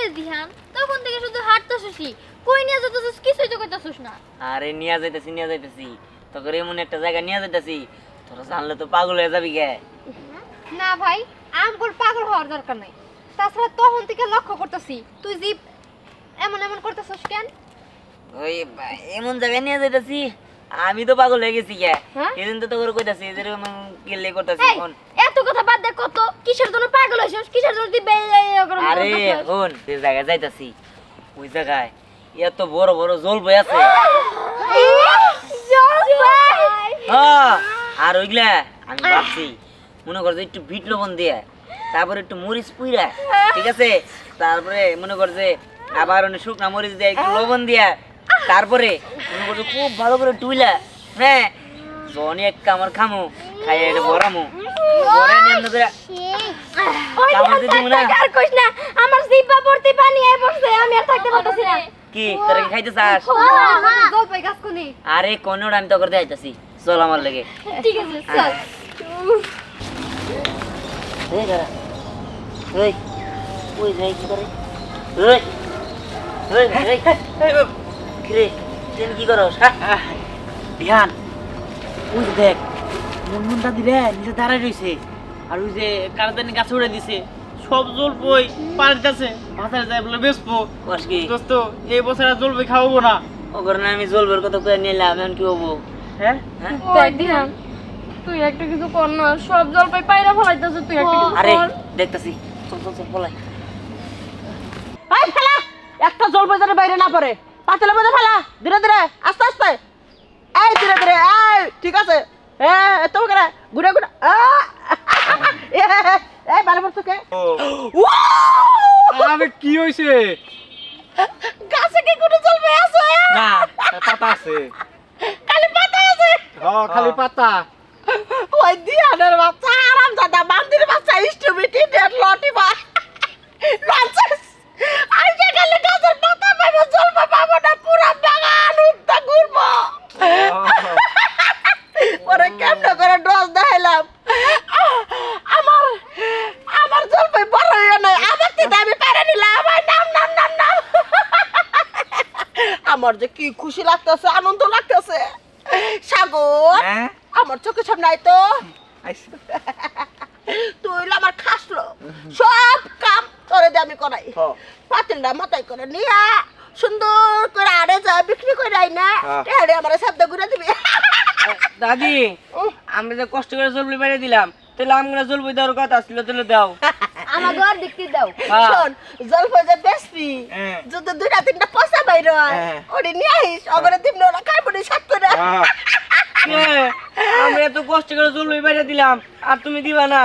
রে দিহান, তখন থেকে শুধু হাঁটতেছিস, কই নিয়ে যেতেছিস কিছুই তো কইতাছিস না। আরে নিয়ে যাইতেছি তোকে এমন একটা জায়গা নিয়ে যাইতেছি, তোরা জানলে তো পাগল হয়ে যাবি গে। না ভাই, আমগুলো পাগল হওয়ার দরকার নাই। তাছাড়া তখন থেকে লক্ষ্য করতেছি তুই জিপ এমন এমন করতেছিস কেন? ওই এমন জায়গায় নিয়ে যাইতেছি, আমি তো পাগল হয়ে গেছি গে। হ্যাঁ? এদিন তো তোকে কইতাছি যেরকম গেলে করতেছি এই, এত কথা বাদ দে, কত কিসের জন্য পাগল হইছিস, কিসের জন্য তুই আরে শোন, যে জায়গায় যাইতাছি ওই জায়গায় এত বড় বড় জল বই আছে। হ্যাঁ, আর ওইগুলা আমি ভাবছি মনে কর যে একটু বিট লবণ দিয়ে, তারপরে একটু মরিচ পুইরা, ঠিক আছে, তারপরে মনে কর যে আবার অনেক শুকনা মরিচ দিয়ে একটু লবণ দিয়া, তারপরে মনে কর যে খুব ভালো করে টুইলা, হ্যাঁ অনেক কামড় খামু, খাইয়া এটা বড়ামু, বড়া নিয়ে আমরা করে কামড় দিয়ে দিমু না। আর কইস না, আমার জিহ্বা ভর্তি পানি আই পড়ছে, আমি আর থাকতে পারতেছি না। কি তোরা কি খাইতে চাস? জলপাই গাছ কোনি? আরে কোনোটা আমি তো করতে আইতাছি, চল আমার লেগে। ঠিক আছে চল। এই দাঁড়া, এই ওই যাই কি করে, এই এই এই কি রে, তুই কি করস? ধ্যান, ওই যে দেখ মুনমুনটা দিলে নিচে দাঁড়ায় রইছে, আর ওই যে কারাদানি গাছে উড়ে দিছে, সব জলপই পাল্টাছে, বাজারে যায় বলে বেচবো। কস কি দোস্ত, এই বছর আর জলপই খাওয়াবো না। ও করে না, আমি জলবের কথা কয়ে নিলাম, এখন কি হবো? হ্যাঁ, হ্যাঁ ওই দিহান, তুই একটা কিছু কর না, সব জলপাই পায়রা ফলাইতাছ, তুই একটা কিছু আরে কর। দেখতাছি, চল চল চল বলাই। এই ফেলা, একটা জলপই যেন বাইরে না পড়ে, পাতলা মধ্যে ফেলা, ধীরে ধীরে, আস্তে আস্তে, এই ধীরে ধীরে, এই ঠিক আছে, হ্যাঁ তো করে ঘুরে ঘুরে, এই ভালো পড়ছো কে? আরে কি হইছে? গাছে কি কোনো জলপই আছে? না, পাতা আছে। খালি পাতা আছে। হ্যাঁ, খালি পাতা। ওই দিয়ানের বাচ্চা, আরাম দাদা, বান্দির বাচ্চা, স্টুপিটি, ডেড লটি বা লঞ্চেস। আর যে খালি গাছের পাতা পাবো, জলপাই পাবো না, পুরা বাগান উঠতে ঘুরবো। পরে কেমন করে ডোজ দেখাইলাম, আমার জলপাই বড় হয়ে নাই, আমার থেকে আমি পেরে নিলাম, আমার নাম নাম নাম নাম। আমার যে কি খুশি লাগতেছে, আনন্দ লাগতেছে। সাগর, হ্যাঁ? আমার চোখের সামনে আয় তো, আইসা। তুই হইলো আমার খাসলো, সব কাম তোরে দিয়ে আমি করাই। হ্যাঁ। পাতিলটা মাথায় করে নিয়া সুন্দর করে আড়ে যায় বিক্রি করে আই না, হ্যাঁ। এড়ে আমার শব্দ ঘুরে দিবি। দাদি, আমরা যে কষ্ট করে জলপাই বাইরে দিলাম, তাহলে আমরা জলপাই দেওয়ার কথা ছিল, তাহলে দাও। আমাকে আর দেখতে দাও। হ্যাঁ। শোন, জলপাই যে বেশি হ্যাঁ। যদি দুইটা তিনটা পয়সা বাইর হয়, হ্যাঁ। ওটি নিয়ে আইস, অগরে দিন ওরা খাইবনি সাত করে। হ্যাঁ। আমরা এত কষ্ট করে জলপাই বাইরে দিলাম, আর তুমি দিবা না?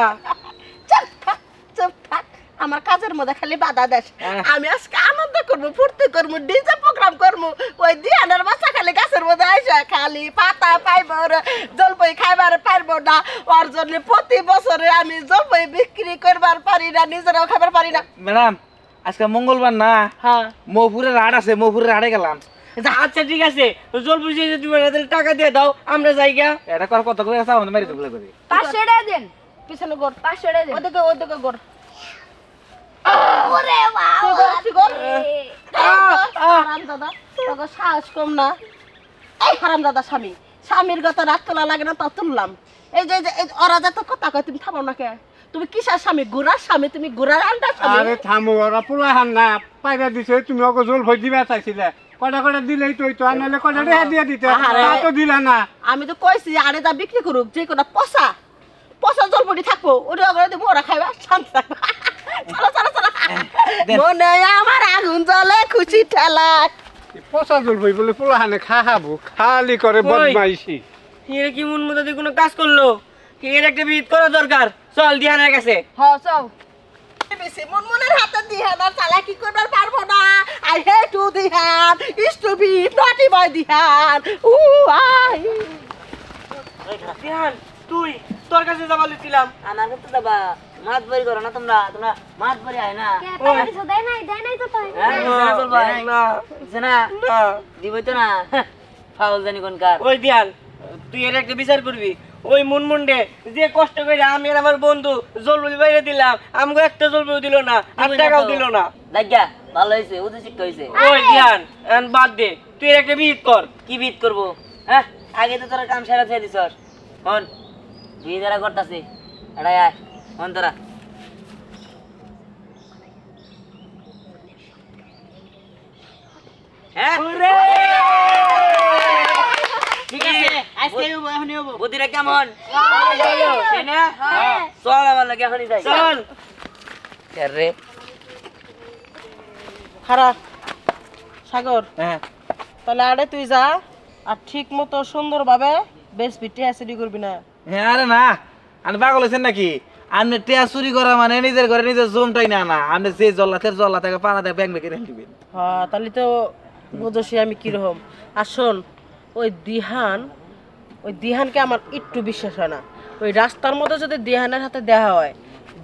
চুপ থাক, চুপ থাক, আমার কাজের মধ্যে খালি বাধা দেশ। আমি আজকে আনন্দ করবো, ফুর্তি করবো, ডিজে প্রোগ্রাম করবো, ওই দিয়ানের বাচ্চা খালি গাছের মধ্যে আইসা খালি পাতা পাইবো, জলপাই খাইবার পারবো না, ওর জন্য প্রতি বছরে আমি জলপাই বিক্রি করবার পারি না, নিজেরাও খাবার পারি না। ম্যাডাম, আজকে মঙ্গলবার না, হ্যাঁ, মৌপুরের হাট আছে, মৌপুরের হাটে গেলাম। আচ্ছা ঠিক আছে, জলপাই যদি দিবে না তাহলে টাকা দিয়ে দাও, আমরা যাই গা। এটা কর কত করে আছে, আমাদের মারি তো বলে করে। 500 টাকা দেন, পিছনে গোর, 500 টাকা দেন। ওদিকে ওদিকে গোর। ওরে তুই গোর, তুই গোর। হারামজাদা, তোকে সাহস কম না। এই হারামজাদা স্বামী, স্বামীর কথা রাত তোলা লাগে না, তা তুললাম। এই যে এই ওরা যত কথা কয়, তুমি থামো না কে? তুমি কিসের স্বামী? গুড়ার স্বামী? তুমি গুড়ার আন্ডা স্বামী? আরে থামো, ওরা পোলাহান না, পাইরা দিছে, তুমি ওকে জল ভই দিবা চাইছিলে, কটা কটা দিলেই তো আর নাহলে কটা রেহা দিয়ে দিতে, আহারে। তা তো দিলা না। আমি তো কইছি আরে যা বিক্রি করুক, যে কোনো পচা পচা জলপটি থাকবো, ওটা ওগুলো দিব, ওরা খাইবা, শান্তি থাকবা। চলো চলো চলো, মনে আমার আগুন জ্বলে খুশি ঠেলা। পচা জল ভই বলে পোলাহানে খাহাবো, খালি করে বদমাইশি। এর কি মন মতো কোনো কাজ করলো? কি এর একটা বিহিত করা দরকার, চল দিহানের কাছে। হ্যাঁ চল। বেশি মনের হাতে দিহান আর চালাকি করবার পারবো না। I hate to Dihan, is to be naughty boy Dihan. I Dihan, তুই তোর কাছে যাবা লিছিলাম, আমার কাছে যাবা। মাছ বাড়ি করো না তোমরা, তোমরা মাছ বাড়ি হয় না। টাকা দিছো, দেয় নাই তো তাই। হ্যাঁ, দিছে না? দিবই তো না, ফাউল জানি কোনকার। ওই দিয়াল, তুই এর একটা বিচার করবি। ওই মুনমুন্ডে যে কষ্ট করে আমি আর আমার বন্ধু জলপাই বাইরে দিলাম, আমাকে একটা জলপাই দিল না, আর টাকাও দিল না। দেখা ভালো হয়েছে উদয় শিক্ষা হয়েছে ওই জ্ঞান এখন বাদ দে তুই একটা বিহিত কর কি বিদ করবো হ্যাঁ আগে তো তোরা কাম সেরা ছেড়ে দিছস হন বিয়ে যারা করতেছি এটাই আয় হন তোরা হ্যাঁ ঠিক আছে আজকে এখনই হবো বুদ্ধিটা কেমন তাই না চল আমার লাগে এখনই যাই চল রে খারাপ সাগর হ্যাঁ তাহলে আরে তুই যা আর ঠিক মতো সুন্দরভাবে বেশ পিঠে অ্যাসিডি করবি না। হ্যাঁ আরে না আমি পাগল হয়েছেন নাকি আপনি টিয়া চুরি করা মানে নিজের ঘরে নিজের জমটাই না না আপনি যে জল্লা থেকে পানা থেকে ব্যাংক বেঁকে রেখে দিবেন হ্যাঁ তাহলে তো বুঝছি আমি কিরকম। আর শোন ওই দিহানকে আমার একটু বিশ্বাস হয় না। ওই রাস্তার মধ্যে যদি দিহানের হাতে দেখা হয়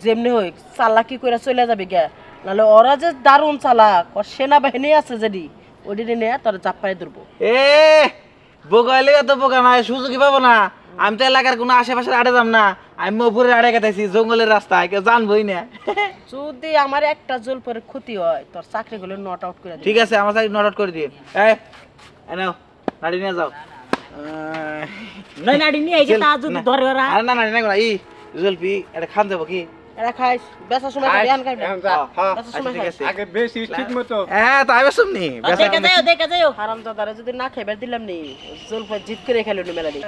যেমনি হই চালাকি করে চলে যাবে গে, নাহলে ওরা যে দারুণ চালাক ওর সেনাবাহিনী আছে যদি ওইটি নিয়ে তোরা চাপ্পাই ধরবো। এ বোকা এলে তো বোকা নাই সুযোগই পাবো না। আমি তো এলাকার কোনো আশেপাশে আড়ে যাম না, আমি উপরে আড়ে গেতেছি জঙ্গলের রাস্তায় কেউ জানবই না। যদি আমার একটা জল পরে ক্ষতি হয় তোর চাকরিগুলো নট আউট করে দিবি। ঠিক আছে আমার চাকরি নট আউট করে দিয়ে নাও নাড়ি নিয়ে যাও। নাড়ি নিয়ে আইছে তা যদি ধরে ওরা আরে না নাড়ি না ই জলপি এটা খান যাবো কি এরা খাইস বেচার সময় খাবি আন খাইবি এখন যা। বেচার সময় ঠিক খাইস। আছে আগে বেশি ঠিক মতো হ্যাঁ তাই শুননি দেখা যাও হারামজাদারে যদি না খাইবার দিলাম নি জল পরে জিত করে খেলো নি মেলা দি।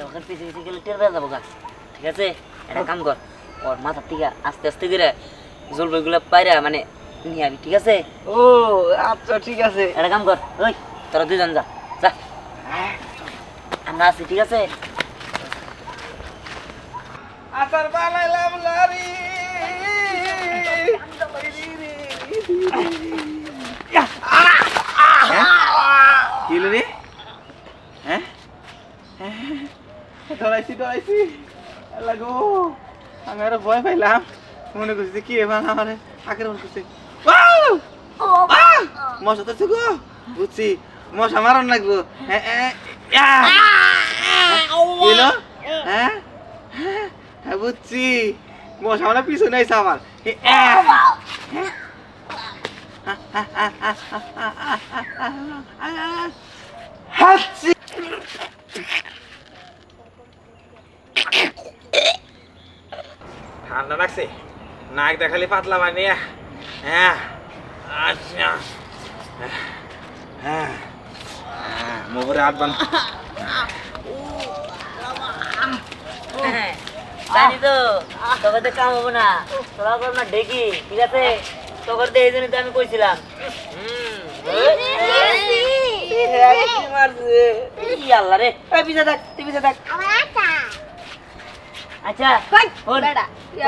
ওখানে পিছে পিছে গেলে টের পেয়ে যাবো গা ঠিক আছে একটা কাম কর ওর মাথার থেকে আস্তে আস্তে করে জলপাইগুলো পায়রা মানে নিয়ে আবি ঠিক আছে ও আচ্ছা ঠিক আছে একটা কাম কর ওই তোরা দুজন যা যা আমরা আছি ঠিক আছে আসার বানাইলাম লারি কি রে হ্যাঁ ডরাইছি লাগো আমি আরো ভয় পাইলাম মনে করছি কি এবার আমার আক্রমণ করছে মশা তো গো বুঝছি মশা মারণ লাগবো হ্যাঁ বুঝছি মশা মানে পিছনে আইসা আমার হাসি ঠান্ডা লাগছে নাক দেখালি পাতলা বানিয়ে হ্যাঁ আচ্ছা হ্যাঁ মোবরে হাত বান জানি তো তোকে তো কাম হবো না তোরা কর না ডেকি ঠিক আছে তোকে তো এই জন্যই তো আমি কইছিলাম আল্লাহ রে পিছে থাক তুই পিছে থাক আচ্ছা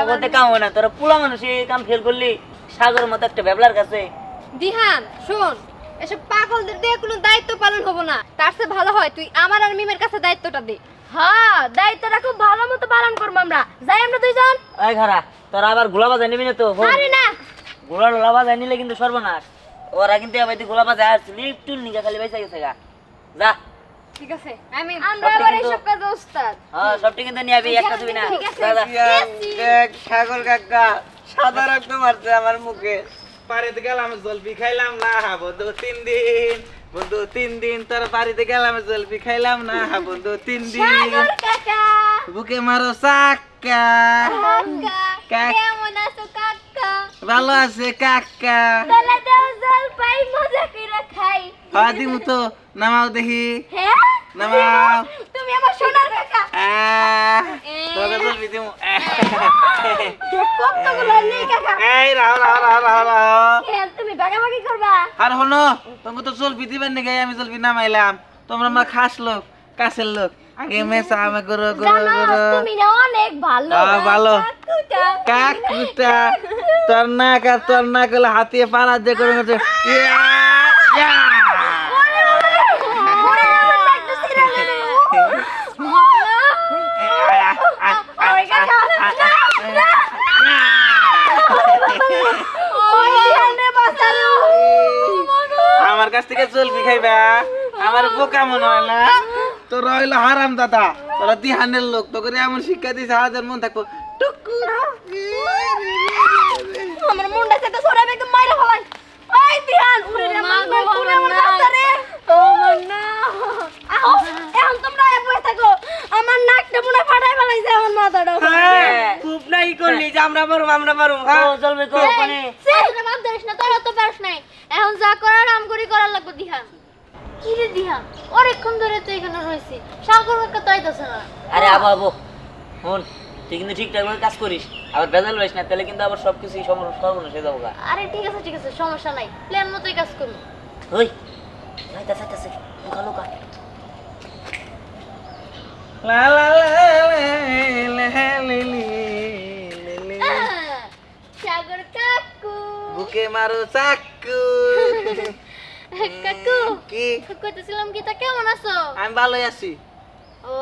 তোকে কাম হবে না তোরা পুলা মানুষ এই কাম ফেল করলি সাগর মতো একটা ব্যবলার কাছে দিহান শোন এসব পাগলদের দিয়ে কোনো দায়িত্ব পালন হবো না, তার চেয়ে ভালো হয় তুই আমার আর মিমের কাছে দায়িত্বটা দে। হ্যাঁ দায়িত্বটা খুব ভালো মতো পালন করবো আমরা। যাই আমরা দুইজন। ওই খারা তোরা আবার গোলা বাজায় নিবি না তো আরে না গোলা লোলা বাজায় নিলে কিন্তু সর্বনাশ। ওরা কিন্তু আবার গোলা বাজায় আসছে লিপটুল নিগা খালি বেঁচে গেছে গা যা ঠিক আছে আমি আমরা আবার এইসব কাজে ওস্তাদ। হ্যাঁ সবটি কিন্তু নিয়ে আবি একটা দিবি না ঠিক আছে। দাদা সাগর কাকা সাদা রক্ত মারছে আমার মুখে বাড়িতে গেলাম জলপি খাইলাম না বন্ধু 3 দিন বন্ধু 3 দিন তোর বাড়িতে গেলাম জলপি খাইলাম না বন্ধু 3 দিন সাগর কাকা বুকে মারো চাক্কা কাকা কেমন আছো কাকা? ভালো আছে কাকা তাহলে দাও জলপাই মজা করে খাই। হ্যাঁ দিমু তো নামাও দেখি হ্যাঁ নামাও তুমি আমার সোনার কাকা। তোকে জলপি দিমু কতগুলো নেই কাকা। এই রাও তুমি ভাগাভাগি করবা। আর হলো তোমাকে তো জলপি দিবেন নাকি আমি জলপি নামাইলাম তোমরা আমার খাস লোক কাছের লোক আগে মেসা আমি করো জানো তুমি না অনেক ভালো। ভালো কাকুটা। কাকুটা তোর না করলে হাতিয়ে পাড়া দিয়ে করে করছে ওরে বাবা, লাগতেছে রে রে। ওই কাকা। ওই দিহানে বাঁচালো। আমার কাছ থেকে জলপি খাইবা আমার বোকা মনে হয় না তোরা হইলো হারাম দাদা, তোরা দিহানের লোক, তোকে এমন শিক্ষা দিয়েছে হাজার মন থাকবো টুকু। আমার মুন্ডা থেকে সরাবে একদম মাইরা ফলাই। ওই দিহান উড়ে রে মাগো উড়ে আমার মাথা রে। ও না আও এখন তোমরা এক বসে থাকো, আমার নাকটা মনে ফাটাই ফলাইছে আমার মাথাটা। খুব নাই করলি যে আমরা মারুম ও চলবে কো কোনে তুই বাদ ধরিস না, তোরা তো পারস নাই। এখন যা করার আমগুরি করার লাগবে দিহান। কি রে দিহান, অনেকক্ষণ ধরে তুই এখানে রইছিস, সাগর কাকা তো আইতাছে না। আরে আবু আবু শুন, তুই কিন্তু ঠিকঠাক করে কাজ করিস, আবার ভেজাল রইস না, তাহলে কিন্তু আবার সবকিছুই সর্বনাশ হয়ে যাবো গা। আরে ঠিক আছে সমস্যা নাই, প্ল্যান মতোই কাজ করব। ওই যাইতাছে লুকা লুকা। লা লা লা লা লা লি লি। সাগর কাকু বুকে মারো চাকু। কাকু কি কইতেছিলাম কি, তা কেমন আছো? আমি ভালোই আছি। ও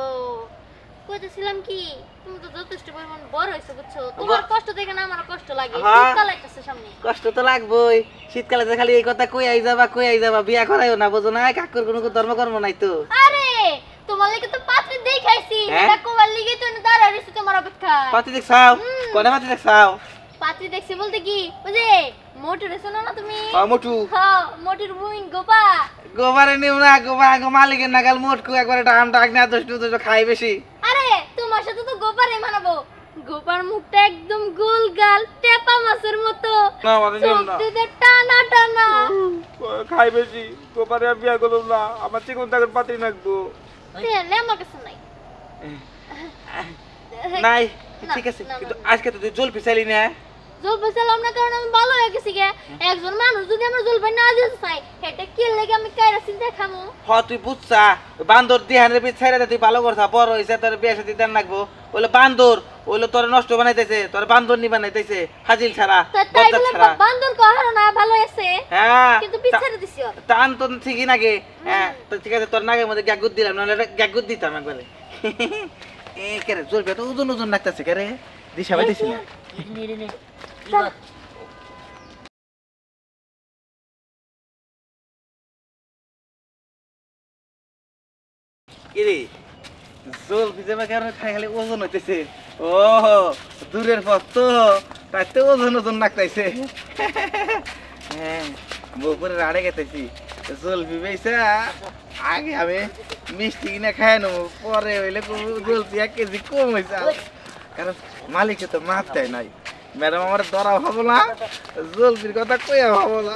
কইতেছিলাম কি, তুমি তো যথেষ্ট পরিমাণ বড় হইছো বুঝছো, তোমার কষ্ট দেখে না আমার কষ্ট লাগে। হ্যাঁ। শীতকাল আইতাছে সামনে। কষ্ট তো লাগবেই, শীতকালে তো খালি এই কথা কই আই যাবা বিয়া করাইও না, বুঝো না? কাকুর কোনো ধর্মকর্ম নাই তো। আরে তোমার লাগি তো পাত্রে দেখাইছি, হ্যাঁ? এটা কোবার লাগি তো দাঁড়া রইছি তোমার অপেক্ষা। পাতি দেখছাও? কোনে পাতি দেখছাও? পাত্রে দেখছি বলতে কি, ওই যে মোটু রেছো না তুমি? মোটু হ্যাঁ, মোটুর বুইন গোপা। গোবারে নিও না, গোবা মালিকের নাগাল মোটকু একবারে টান টাক না দোষ খাই বেশি। আরে তোমার সাথে তো গোপারে মানাবো। গোপার মুখটা একদম গোল গাল টেপা মাছের মতো, না মানে নিও না, চোখটিতে টানা টানা। খাই বেশি। গোবারে বিয়া করব না, আমার চিকন তাকের পাতি নাকবো। তেলে আমার কাছে নাই। নাই না, ঠিক আছে, না, কিন্তু না। আজকে তো তুই জল পিছালি না। জল পেছালাম না কারণ আমি ভালো হয়ে গেছি গে। একজন মানুষ যদি আমার জল পাই না দিতে চাই, এটা কি লাগে আমি কাইরা চিন্তা খামু। হ তুই বুঝছা, বান্দর দিহানের পিছ ছাইরা তুই ভালো করছা, বড় হইছে তোর বিয়া সাথে দেন লাগবো। ওইলো বান্দর, ওইলো তোর নষ্ট বানাইতেছে, তোর বান্দর নি বানাইতেছে, হাজিল ছাড়া তা তাই বজ্জাত বলে ছাড়া। বান্দর কহার না ভালো আছে, হ্যাঁ কিন্তু পিছারে দিছি ওর। টান তো ঠিকই নাগে। হ্যাঁ তো ঠিক আছে, তোর নাগের মধ্যে গ্যাগুদ দিলাম, নাহলে গ্যাগুদ দিতাম একবারে। এ কেরে জল তো ওজন লাগতেছে কেরে, দিশা পাইতেছি না। কিরে জল ভিজাবার কারণে খালি ওজন হইতেছে। ও দূরের পথ তো, তাই তো ওজন লাগতেছে। হ্যাঁ বউপুরে রাড়ে গেতেছি, জল ভিজাইছে আগে আমি মিষ্টি কিনে খাই নেবো, পরে হইলে জলপি 1 কেজি কম হয়েছে। কারণ মালিকে তো মাপ দেয় নাই, ম্যাডাম আমার ধরা হবো না, জলপির কথা কইয়া হবো না।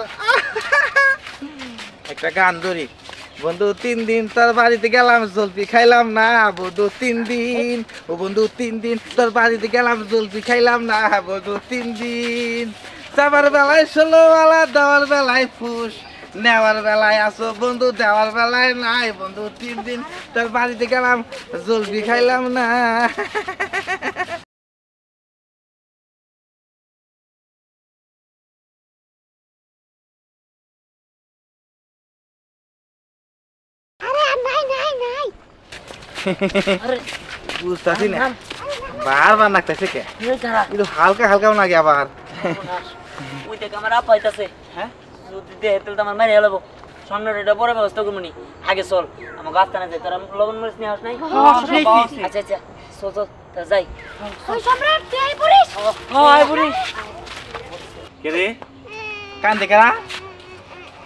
একটা গান ধরি, বন্ধু 3 দিন তোর বাড়িতে গেলাম জলপি খাইলাম না, বন্ধু 3 দিন, ও বন্ধু 3 দিন তোর বাড়িতে গেলাম জলপি খাইলাম না, বন্ধু 3 দিন। যাবার বেলায় 16 দেওয়ার বেলায় ফুস, নেওয়ার বেলায় আসো বন্ধু, দেওয়ার বেলায় নাই, বন্ধু 3 দিন তোর বাড়িতে গেলাম জলপি খাইলাম না। বুঝতেছি না, বারবার নাকতেছে কে, কিন্তু হালকা হালকাও নাকি আবার। ওই দেখ আমার আপা আইতাছে। হ্যাঁ যদি দেহে তাহলে তো আমার মারি হেলাবো। সামনের এটা পরে ব্যবস্থা করবো নি, আগে চল আমার গাছ টানা যাই। তোর লবণ মরিচ নিয়ে আস নাই? আচ্ছা আচ্ছা চল চল তা যাই। ওই সম্রাট তুই আই পড়িস। হয় বুড়িস কে রে কান দেখরা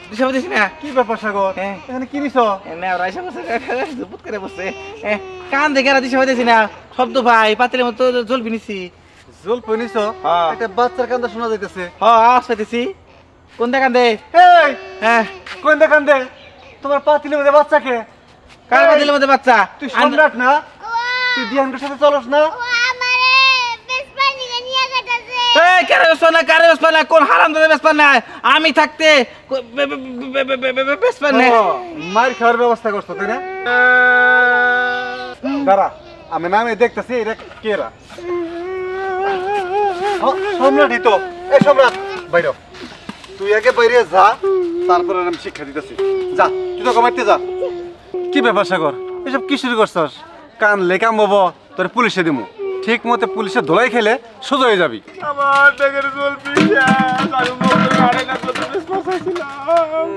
দিশা বুঝিস না? কি ব্যাপার সাগর, হ্যাঁ। এখানে কি নিছ? না রাইসা বসে জুপুত করে বসে, কান দেখরা দিশা বুঝিস না? শব্দ ভাই পাতিলের মতো জল বিনিছি। জল পনিছ? হ্যাঁ। একটা বাচ্চার কান্দা শোনা যাইতেছে। আওয়াজ পাইতেছি। কোন দে কান্দে? এই হ্যাঁ কোন দেখান দে, তোমার পাতিলের মধ্যে বাচ্চাকে? কার পাতিলের মধ্যে বাচ্চা? তুই সম্রাট না? তুই দিহানকের সাথে চলস না? আমারে বেসপানি নিয়ে গেছে। এই কারে বেসপানা, কারে বেসপানা, কোন হারামজাদা বেসপানা? আমি থাকতে বেসপানা। মার খাওয়ার ব্যবস্থা করছো তাই না? দাঁড়া, আমি নামে দেখতেছি এটা কেরা। সম্রাটই তো। এই সম্রাট বাইরে, তুই আগে বাইরে যা, তারপরে আমি শিক্ষা দিতেছি। যা, তুই তো কমাইতে যা। কি ব্যাপার সাগর, এসব কি শুরু করছস? কান লেকাম বাবা, তোর পুলিশে দিমু। ঠিক মতো পুলিশের ধোলাই খেলে সোজা হয়ে যাবি। আমার টাকার জল পিয়া আমি মনে আড়াই না কত বেশ ফসাইছিলাম।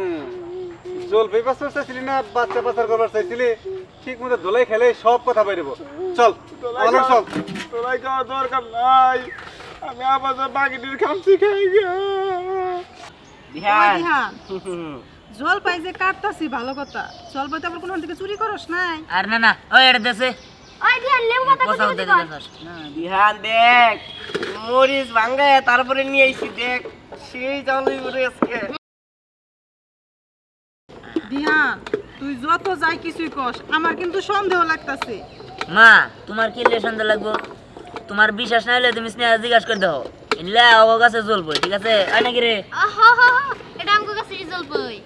জলপাই পাচার চাইছিলি না বাচ্চা পাচার করবার চাইছিলি ঠিক মতো ধুলাই খেলে সব কথা বেরিব চল অনেক চল তোলাই খাওয়া দরকার নাই আমি আবার বাকিটির খামছি খাই গিয়া দিহান জলপাই যে কাটতাছি ভালো কথা জলপাই তো আবার কোন থেকে চুরি করস নাই আর না না ওই এটা দেছে ওই দিহান লেবু পাতা কথা কোথায় দে কর দিহান দেখ মরিচ ভাঙ্গায় তারপরে নিয়ে আইছি দেখ সেই চালুই করে আজকে দিহান তুই যত যাই কিছুই কস আমার কিন্তু সন্দেহ লাগতাছে মা তোমার কি লেশন লাগবো তোমার বিশ্বাস না হলে তুমি স্নেহ জিজ্ঞাসা করে দাও ইল্লা ও কাছে জলপাই ঠিক আছে আই নাকি রে হা হা হা এটা আমগো কাছে রিজাল্ট পাই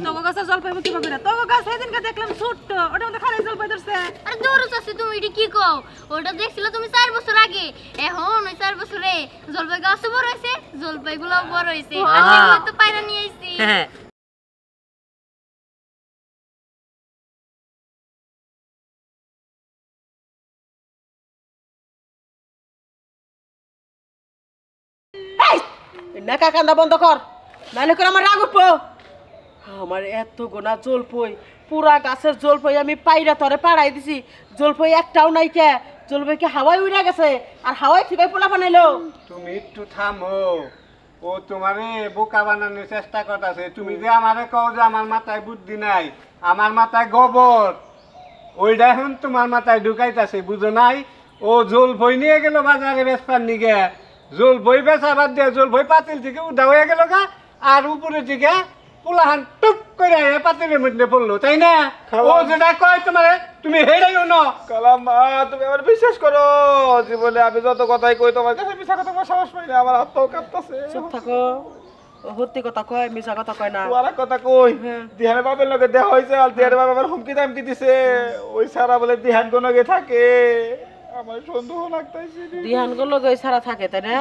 তোগো গাছে জলপাই কি পাবি না তোগো গাছ সেদিনকে দেখলাম ছোট্ট ওটার মধ্যে খালি জলপাই ধরছে আরে দৌড় চাচ্ছি তুমি এটা কি কও ওটা দেখছিলে তুমি 4 বছর আগে এখন ওই 4 বছরে জলপাই গাছ বড় হইছে জলপাইগুলো বড় হইছে আর সেগুলো তো পায়রা নিয়ে আইছি হ্যাঁ নেকা কান্দা বন্ধ কর নাহলে করে আমার রাগ উঠবো আমার এত গোনা জলপাই পুরা গাছের জলপাই আমি পাইরা তরে পাড়াই দিছি জলপাই একটাও নাই কে জলপাই কি হাওয়ায় উড়ে গেছে আর হাওয়ায় থেকে পোলা বানাইলো তুমি একটু থামো ও তোমারে বোকা বানানোর চেষ্টা করতেছে তুমি যে আমারে কও যে আমার মাথায় বুদ্ধি নাই আমার মাথায় গোবর ওইটা এখন তোমার মাথায় ঢুকাইতেছে বুঝো নাই ও জল বই নিয়ে গেল বাজারে বেচপার নিগে জল বই বেচা বাদ দিয়ে জল বই পাতিল থেকে উঠা হয়ে গেল গা আর উপরে থেকে পোলাহান টুক করে পাতিলের মধ্যে পড়লো তাই না ও যেটা কয় তোমারে তুমি হেরাইও না কালাম মা তুমি আমার বিশ্বাস করো জীবনে আমি যত কথাই কই তোমার কাছে মিছা কথা কই সাহস পাই না আমার হাত পাও কাঁপতাছে চুপ থাকো ও সত্যি কথা কয় মিছা কথা কয় না আর কথা কই দিহানের বাবার লগে দেখা হইছে আর দিহানের বাবা আমার হুমকি দামকি দিছে ওই সারা বলে দিহান কোন লগে থাকে আমার সন্দেহ লাগতাছে দিহান গুলো গই সারা থাকে তাই না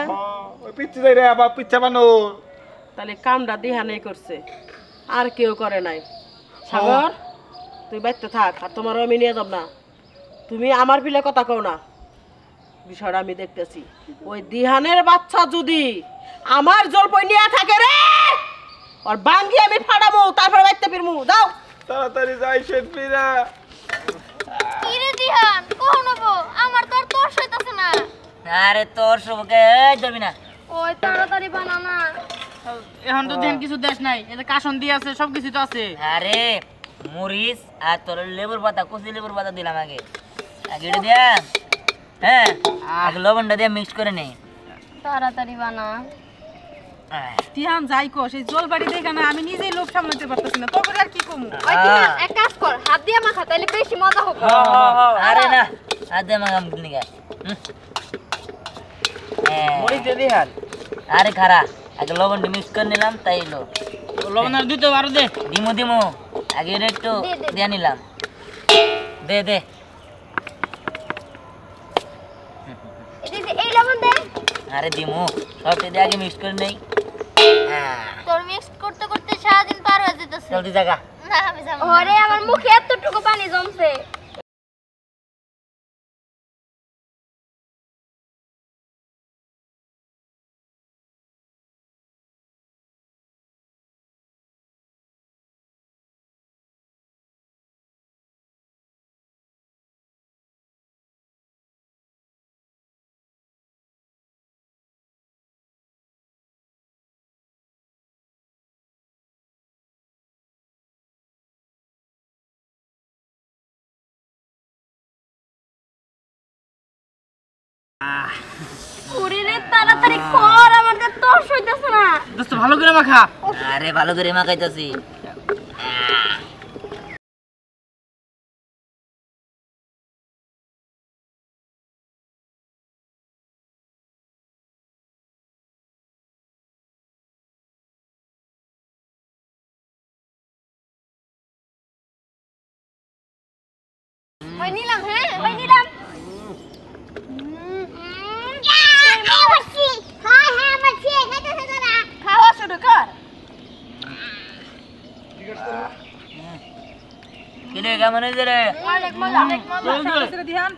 ওই পিচ্ছি যাই রে আবার পিচ্ছা বানো তাহলে কামটা দিহানেই করছে আর কেউ করে নাই সাগর তুই বাইতে থাক আর তোমারও আমি নিয়ে যাব না তুমি আমার পিলে কথা কও না বিষয়টা আমি দেখতেছি ওই দিহানের বাচ্চা যদি আমার জলপাই নিয়ে থাকে রে আর বাঙ্গি আমি ফাড়াবো তারপর বাইতে ফিরমু যাও তাড়াতাড়ি যাই শেঠপিরা কি রে দিহান কোন নবো আমার তো আর তোর হইতাছে না আরে তোর সবকে এই যাবি না ওই তাড়াতাড়ি বানা না এখন তো দেন কিছু দেশ নাই এটা কাশন দিয়ে আছে সব কিছু তো আছে আরে মরিচ আর তোর লেবুর পাতা কচি লেবুর পাতা দিলাম আগে আগে এটা দিয়া হ্যাঁ আগে লবণটা দিয়ে মিক্স করে নেই তাড়াতাড়ি বানা দিহান যাই কো সেই জলবাড়ি দেখে না আমি নিজেই লোভ সামলাতে পারতেছি না তোর আর কি কমু ওই দিহান এক কাজ কর হাত দিয়ে মাখা তাইলে বেশি মজা হবে আরে না আদে মাগাম নিগা মরিচ দিয়ে দিহান আরে খারা আগে লবণটা মিক্স করে নিলাম তাই লো লবণ আর দিতে আরো দে দিমু দিমু আগে এটা একটু দিয়ে নিলাম দে দে এই লবণ দে আরে দিমু সবটা দিয়ে আগে মিক্স করে নেই তোর মিক্স করতে করতে সারাদিন পার হয়ে যেতেছে জলদি জায়গা না আমি যাব ওরে আমার মুখে এতটুকু পানি জমছে পুরিরে তাড়াতাড়ি কর আমাদের তোর হইতাছে না দোস্ত ভালো করে মাখা আরে ভালো করে মাখাইতাছি ওই নিলাম হ্যাঁ ওই নিলাম খাওয়া শুরু কর কিরে কেমন হয়েছে রে অনেক মজা অনেক মজা দিহান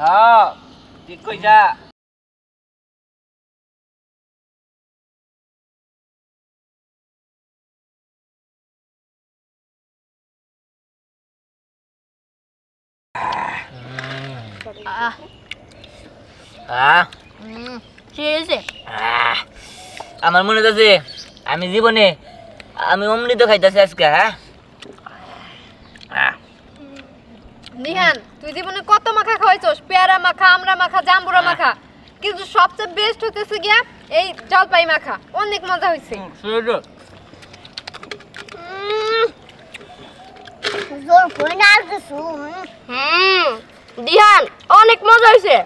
হ্যাঁ ঠিক কইছা আমার মনে হচ্ছে আমি জীবনে আমি অমৃত খাইতেছি আজকে। হ্যাঁ নিহান তুই জীবনে কত মাখা খাওয়াইছস, পেয়ারা মাখা, আমড়া মাখা, জাম্বুরা মাখা, কিন্তু সবচেয়ে বেস্ট হতেছে গিয়া এই জলপাই মাখা, অনেক মজা হইছে। দিহান অনেক মজা হইছে।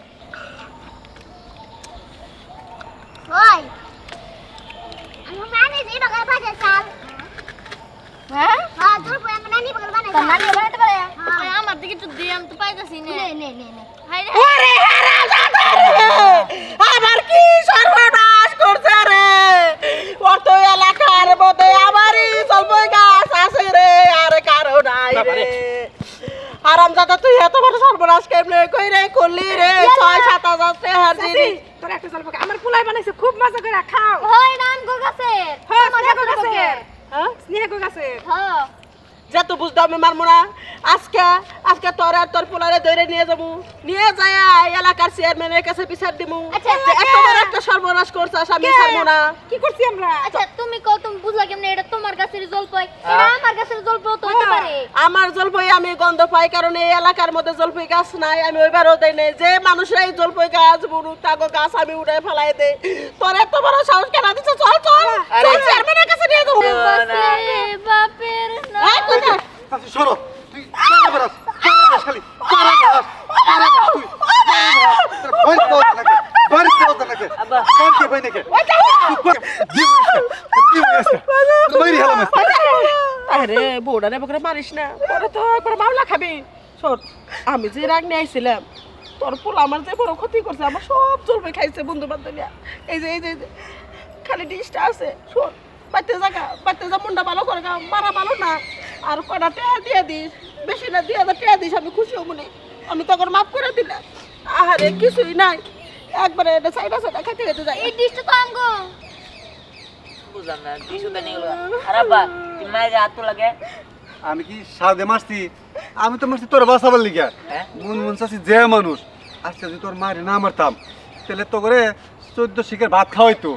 আমার দিকে একটু দিয়ে আমি তো পাইতাছি না। আমার কি সর্বনাশ করছে রে, কত এলাকার মধ্যে আমারই জলপাই গাছ আছে রে, আর কারো নাই রে। হারামজাদা তুই এত বড় সর্বনাশ কেমনে কইরে করলি রে? ৬-৭ হাজার টাকার জিনিস তোর একটা জলপাই আমার পুলাই বানাইছে, খুব মজা করে খাও। হয় নাম গো গাছের। হ্যাঁ স্নেহ গাছের, হ্যাঁ স্নেহ গাছের। হ্যাঁ যে তো বুঝতে আমি মারবো না। আজকে তোর আর তোর পোলারে ধরে নিয়ে যাবো, নিয়ে যায় এলাকার চেয়ারম্যানের কাছে বিচার দিমু। আচ্ছা, যে এত বড় একটা সর্বনাশ করছিস আমি ছাড়বো না। কি করছি আমরা? আচ্ছা তুমি কও, তুমি বুঝলা কেমনে এটা তোমার গাছের জলপাই? এটা আমার গাছের জলপাই তো হতে পারে। আমার জলপাই আমি গন্ধ পাই, কারণ এই এলাকার মধ্যে জলপাই গাছ নাই। আমি ওইবারও দেই নাই, যে মানুষরা এই জলপাই গাছ বুড়ু তাগো গাছ আমি উড়াই ফেলাই দেই। তোর এত বড় সাহস কেন দিচ্ছে? চল চল চল চেয়ারম্যানের কাছে নিয়ে যাবো। বাপের না। সরো তুই বেরাস খালি তুই আরে বউডারে বকরে মারিস না, পরে তো একবার মামলা খাবি। শোন, আমি যে রাগ নিয়ে আইছিলাম, তোর পোলা আমার যে বড় ক্ষতি করছে, আমার সব জলপাই খাইছে বন্ধু বান্ধবীরা। এই যে খালি ডিশটা আছে, শোন বাড়তে যা মুন্ডা ভালো করে গা, মারা ভালো না। আর কটা টেয়া দিয়ে দিস, বেশি না ২,০০০ টেয়া দিস, আমি খুশি হব না। আমি তখন মাফ করে দিলাম। আহারে কিছুই নাই, একবারে এটা সাইডা খাইতে খেতে যাই। এই ডিশটা তো আমগো। বুঝলাম না টিস্যুটা নিয়ে গেল। আরাব্বা তুমি মায়ের হাত তো লাগে। আমি কি সাদে মারছি? আমি তো মারছি তোর বাঁচাবার লিগা। মন চাচ্ছি যে মানুষ আজকে যদি তোর মায়ের না মারতাম তাহলে তো করে ১৪ শিখের ভাত খাওয়াইতো।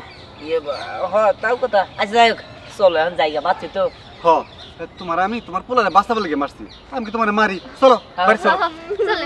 তাও কথা। আচ্ছা যাই হোক, চলো এখন জায়গা পাচ্ছি তো। তোমার আমি তোমার পোলারে বাঁচাবার লিগে মারছি, আমি কি তোমার মারি? চলো বাড়ি চলো। চলে